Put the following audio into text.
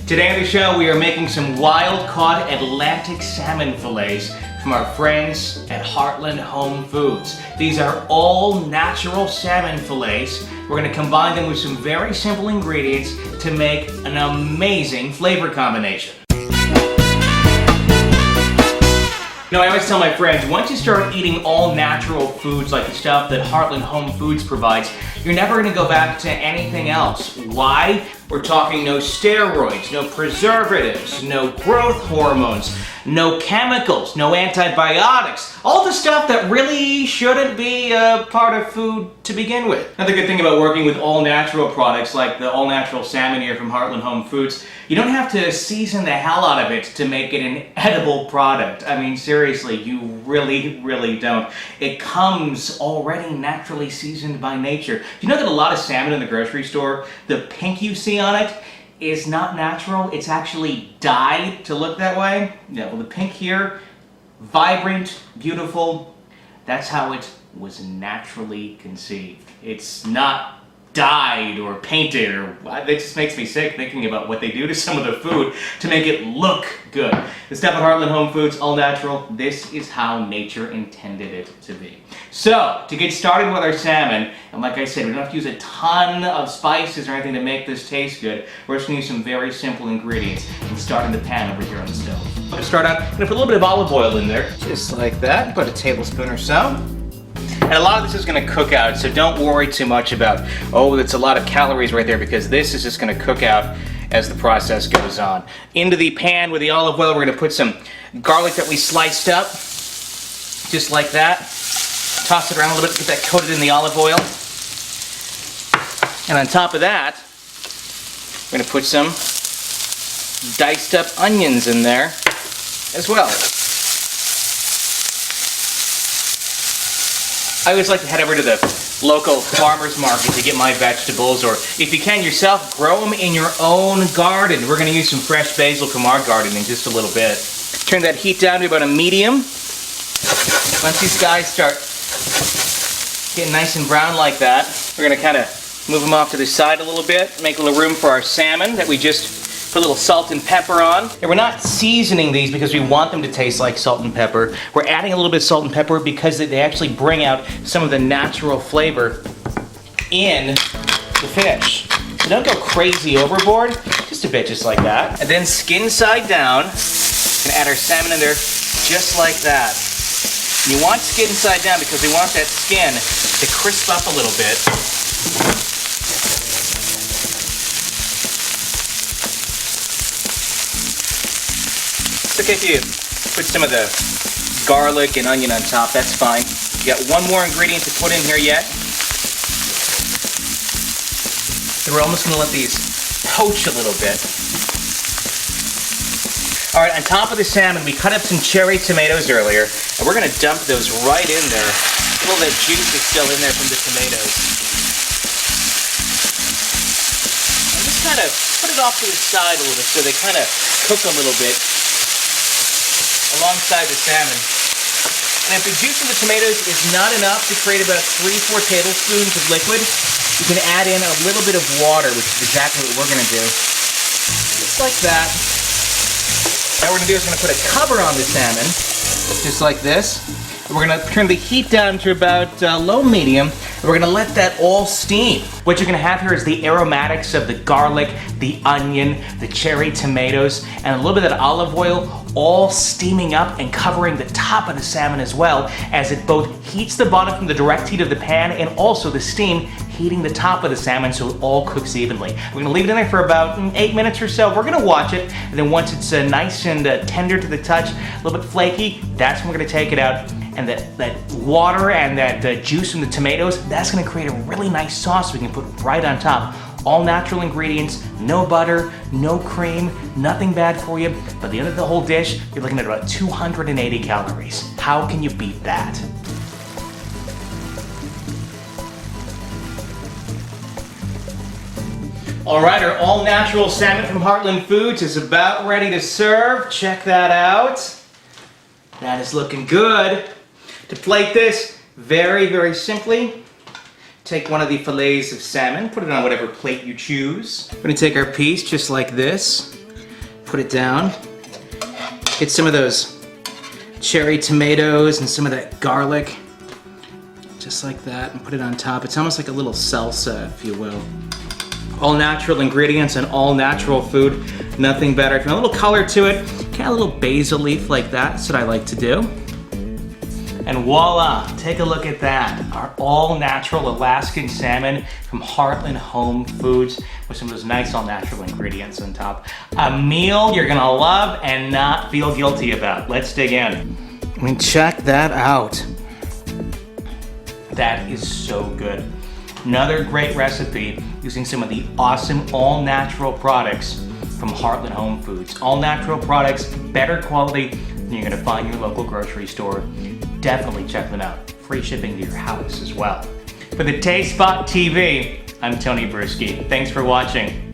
Today on the show, we are making some wild-caught Atlantic salmon fillets from our friends at Heartland Home Foods. These are all natural salmon fillets. We're going to combine them with some very simple ingredients to make an amazing flavor combination. You know, I always tell my friends, once you start eating all natural foods like the stuff that Heartland Home Foods provides, you're never going to go back to anything else. Why? We're talking no steroids, no preservatives, no growth hormones, no chemicals, no antibiotics, all the stuff that really shouldn't be a part of food to begin with. Another good thing about working with all-natural products like the all-natural salmon here from Heartland Home Foods, you don't have to season the hell out of it to make it an edible product. I mean, seriously, you really don't. It comes already naturally seasoned by nature. Do you know that a lot of salmon in the grocery store, the pink you see on it is not natural? It's actually dyed to look that way. Yeah, well, the pink here, vibrant, beautiful, that's how it was naturally conceived. It's not dyed or painted, or it just makes me sick thinking about what they do to some of the food to make it look good. The stuff at Heartland Home Foods, all natural, this is how nature intended it to be. So, to get started with our salmon, and like I said, we don't have to use a ton of spices or anything to make this taste good. We're just going to use some very simple ingredients and start in the pan over here on the stove. I'm going to start out, I'm going to put a little bit of olive oil in there, just like that, about a tablespoon or so. And a lot of this is going to cook out, so don't worry too much about, oh, that's a lot of calories right there, because this is just going to cook out as the process goes on. Into the pan with the olive oil, we're going to put some garlic that we sliced up, just like that. Toss it around a little bit to get that coated in the olive oil. And on top of that, we're going to put some diced up onions in there as well. I always like to head over to the local farmer's market to get my vegetables, or if you can yourself, grow them in your own garden. We're going to use some fresh basil from our garden in just a little bit. Turn that heat down to about a medium. Once these guys start getting nice and brown like that, we're going to kind of move them off to the side a little bit, make a little room for our salmon that we just put a little salt and pepper on. And we're not seasoning these because we want them to taste like salt and pepper. We're adding a little bit of salt and pepper because they actually bring out some of the natural flavor in the fish. So don't go crazy overboard, just a bit, just like that. And then skin side down, and add our salmon in there just like that. And you want skin side down because we want that skin to crisp up a little bit. It's okay if you put some of the garlic and onion on top, that's fine. You got one more ingredient to put in here yet. So we're almost going to let these poach a little bit. Alright, on top of the salmon, we cut up some cherry tomatoes earlier, and we're going to dump those right in there. All that juice is still in there from the tomatoes. And just kind of put it off to the side a little bit so they kind of cook a little bit alongside the salmon. And if the juice of the tomatoes is not enough to create about 3-4 tablespoons of liquid, you can add in a little bit of water, which is exactly what we're going to do. Just like that. Now what we're going to do is we're going to put a cover on the salmon, just like this. And we're going to turn the heat down to about low-medium, and we're going to let that all steam. What you're going to have here is the aromatics of the garlic, the onion, the cherry tomatoes, and a little bit of that olive oil all steaming up and covering the top of the salmon as well, as it both heats the bottom from the direct heat of the pan and also the steam heating the top of the salmon so it all cooks evenly. We're going to leave it in there for about 8 minutes or so. We're going to watch it, and then once it's nice and tender to the touch, a little bit flaky, that's when we're going to take it out. And that water and that juice from the tomatoes, that's going to create a really nice sauce we can put right on top. All natural ingredients, no butter, no cream, nothing bad for you. But at the end of the whole dish, you're looking at about 280 calories. How can you beat that? All right, our all-natural salmon from Heartland Foods is about ready to serve. Check that out. That is looking good. To plate this, very simply, take one of the fillets of salmon, put it on whatever plate you choose. We're going to take our piece just like this, put it down. Get some of those cherry tomatoes and some of that garlic, just like that, and put it on top. It's almost like a little salsa, if you will. All natural ingredients and all natural food, nothing better. If you want a little color to it, kind of a little basil leaf like that. That's what I like to do. And voila, take a look at that. Our all-natural Alaskan salmon from Heartland Home Foods with some of those nice all-natural ingredients on top. A meal you're gonna love and not feel guilty about. Let's dig in. I mean, check that out. That is so good. Another great recipe using some of the awesome all-natural products from Heartland Home Foods. All-natural products, better quality than you're gonna find in your local grocery store. Definitely check them out. Free shipping to your house as well. For the Taste Spot TV, I'm Tony Bruschi. Thanks for watching.